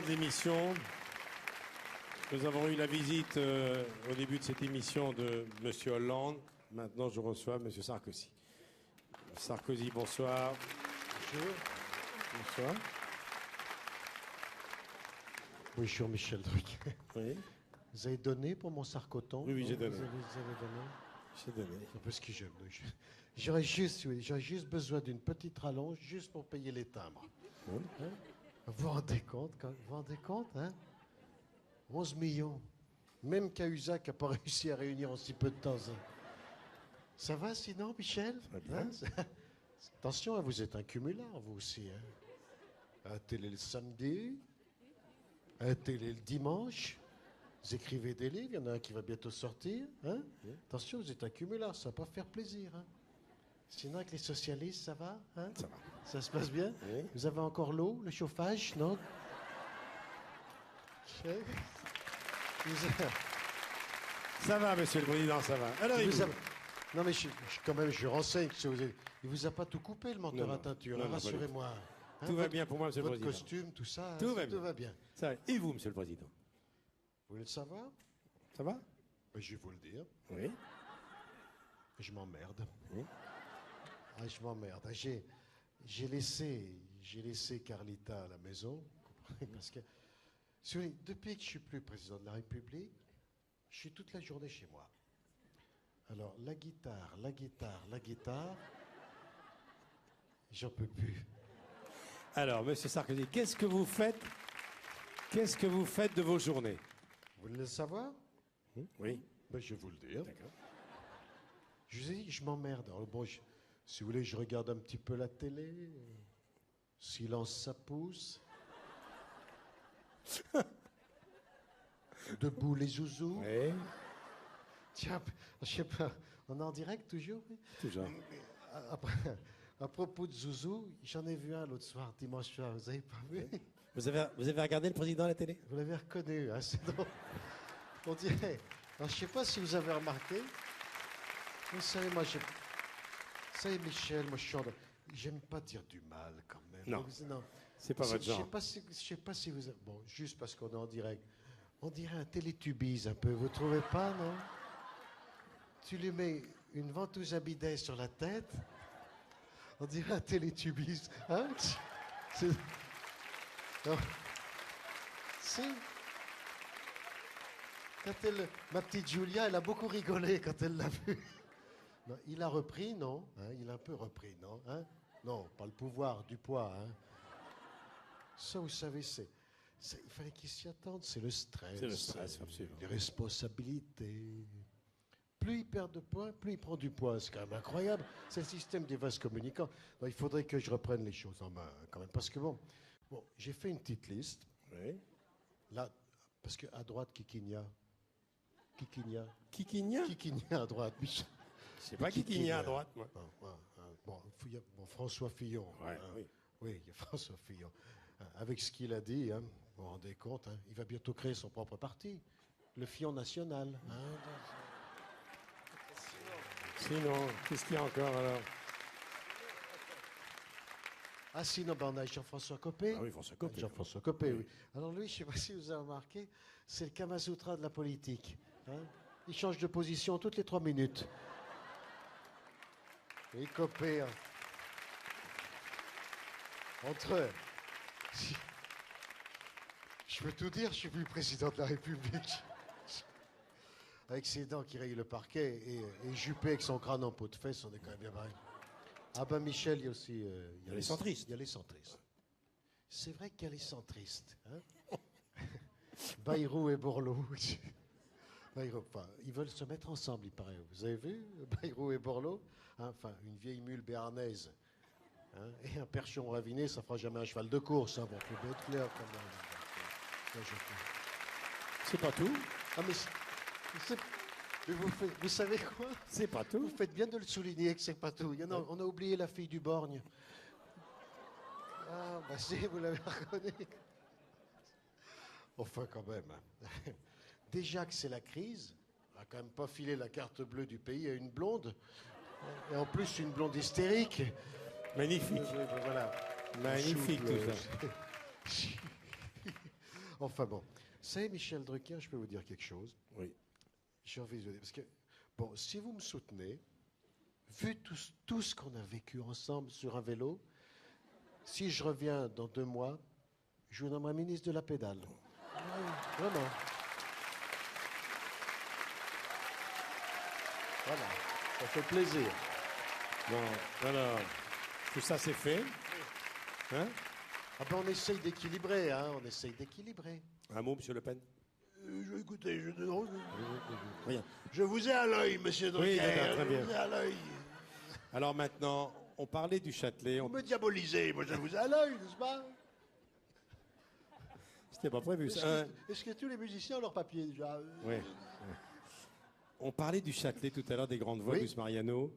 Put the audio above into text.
de l'émission. Nous avons eu la visite au début de cette émission de M. Hollande. Maintenant, je reçois M. Sarkozy. Sarkozy, bonsoir. Bonjour. Bonsoir. Bonjour Michel Drucker. Oui, Vous avez donné pour mon sarcoton? oui, j'ai donné. Vous avez donné? J'ai donné. Parce que j'aurais juste besoin d'une petite rallonge juste pour payer les timbres. Oui. Hein? Vous vous rendez compte, hein? 11 millions. Même Cahuzac n'a pas réussi à réunir en si peu de temps. Ça va sinon, Michel? Très bien. Attention, vous êtes un cumulard, vous aussi. Hein? Un télé le samedi, un télé le dimanche. Vous écrivez des livres, il y en a un qui va bientôt sortir. Hein? Attention, vous êtes un cumulard, ça va pas faire plaisir. Hein? Sinon, avec les socialistes, ça va? Hein? Ça va. Ça se passe bien? Oui. Vous avez encore l'eau, le chauffage, non? Ça va, Monsieur le Président, ça va. Alors, Il vous a- Non, mais quand même, je renseigne. Il vous a pas tout coupé, le menteur Non, à teinture, non, hein, non, pas du rassurez-moi. Hein, Tout va bien pour moi, Monsieur le votre Président. costume, tout ça, Tout ça, va bien. Ça va. Et vous, Monsieur le Président? Vous voulez le savoir? Ça va? Ben, je vais vous le dire. Oui. Je m'emmerde. Oui. Ah, je m'emmerde. Ah, j'ai laissé Carlita à la maison. Parce que, si vous voulez, depuis que je suis plus président de la République, je suis toute la journée chez moi. Alors, la guitare, j'en peux plus. Alors, Monsieur Sarkozy, qu'est-ce que vous faites de vos journées? Vous voulez le savoir? Oui. Ben, je vais vous le dire. D'accord. Je vous ai dit que je m'emmerde. Alors, bon, si vous voulez, je regarde un petit peu la télé. Silence, ça pousse. Debout les zouzous. Oui. Tiens, je sais pas, on est en direct toujours? Oui. Toujours. À propos de zouzou, j'en ai vu un l'autre soir, dimanche soir, vous avez pas vu? Vous avez regardé le président à la télé? Vous l'avez reconnu, hein, c'est drôle. On dirait. Alors, je sais pas si vous avez remarqué. Vous savez, vous savez, Michel, moi, j'aime pas dire du mal, quand même. Non. Non. C'est pas votre genre. Je sais pas si vous... Bon, juste parce qu'on est en direct. On dirait un télétubbies, un peu. Vous trouvez pas, non? Tu lui mets une ventouse à bidet sur la tête. On dirait un télétubbies. Hein? Non. Si. Ma petite Julia, elle a beaucoup rigolé quand elle l'a vu. Non, il a repris, non? Hein, il a un peu repris, non? Hein? Non, pas le pouvoir, du poids. Hein? Ça, vous savez, il fallait qu'il s'y attende. C'est le stress. C'est le stress, absolument. Les responsabilités. Plus il perd de poids, plus il prend du poids. C'est quand même incroyable. C'est le système des vases communicants. Non, il faudrait que je reprenne les choses en main, quand même. Parce que bon j'ai fait une petite liste. Oui. Là, parce qu'à droite, Kikinia. Kikinia? Kikinia à droite, Michel. C'est pas Kikinia à droite, moi. Bon, François Fillon. Ouais, oui. Oui, il y a François Fillon. Avec ce qu'il a dit, hein, vous vous rendez compte, hein, il va bientôt créer son propre parti. Le Fillon national. Sinon, qu'est-ce qu'il y a encore, alors? Ah sinon, on a Jean-François Copé. Ah oui, François Copé. Jean-François Copé, oui. Alors lui, je ne sais pas si vous avez remarqué, c'est le Kamasutra de la politique. Hein. Il change de position toutes les 3 minutes. Et Copé, hein. Entre eux. Je peux tout dire, je suis plus président de la République. Avec ses dents qui rayent le parquet et Juppé avec son crâne en peau de fesse, on est quand même bien pareil. Ah ben Michel, il y a aussi... Il y a les centristes. Il y a les centristes. C'est vrai qu'il y a les centristes. Hein. Bayrou et Borloo. Bayrou, enfin, ils veulent se mettre ensemble, il paraît. Vous avez vu Bayrou et Borloo, hein, enfin, une vieille mule béarnaise. Hein, et un perchon raviné, ça fera jamais un cheval de course. Hein, bon, faut bien être clair quand même. C'est pas tout. Ah mais mais vous savez quoi? C'est pas tout. Vous faites bien de le souligner que c'est pas tout. On a oublié la fille du borgne. Ah, bah si, vous l'avez reconnu. Enfin, quand même. Déjà que c'est la crise, on va quand même pas filer la carte bleue du pays à une blonde. Et en plus, une blonde hystérique. Magnifique. Voilà. Magnifique, Souffle. tout ça. Enfin bon. C'est Michel Drucker, je peux vous dire quelque chose. Oui. J'ai envie de vous dire, parce que, bon, si vous me soutenez, vu tout ce qu'on a vécu ensemble sur un vélo, si je reviens dans 2 mois, je vous nommerai ministre de la pédale. Oui, vraiment. Voilà, ça fait plaisir. Bon, alors, tout ça c'est fait. Hein? Ah ben on essaye d'équilibrer, hein, on essaye d'équilibrer. Un mot, monsieur Le Pen? Écoutez, Rien. je vous ai à l'œil, monsieur Drucker. Oui, d'accord, très bien. Je vous ai à l'œil. Alors maintenant, on parlait du Châtelet. Vous me diabolisez, moi je vous ai à l'œil, n'est-ce pas? C'était pas prévu, ça. Est-ce que tous les musiciens ont leur papier déjà? Oui. On parlait du Châtelet tout à l'heure, des grandes voix Oui. Gus Mariano.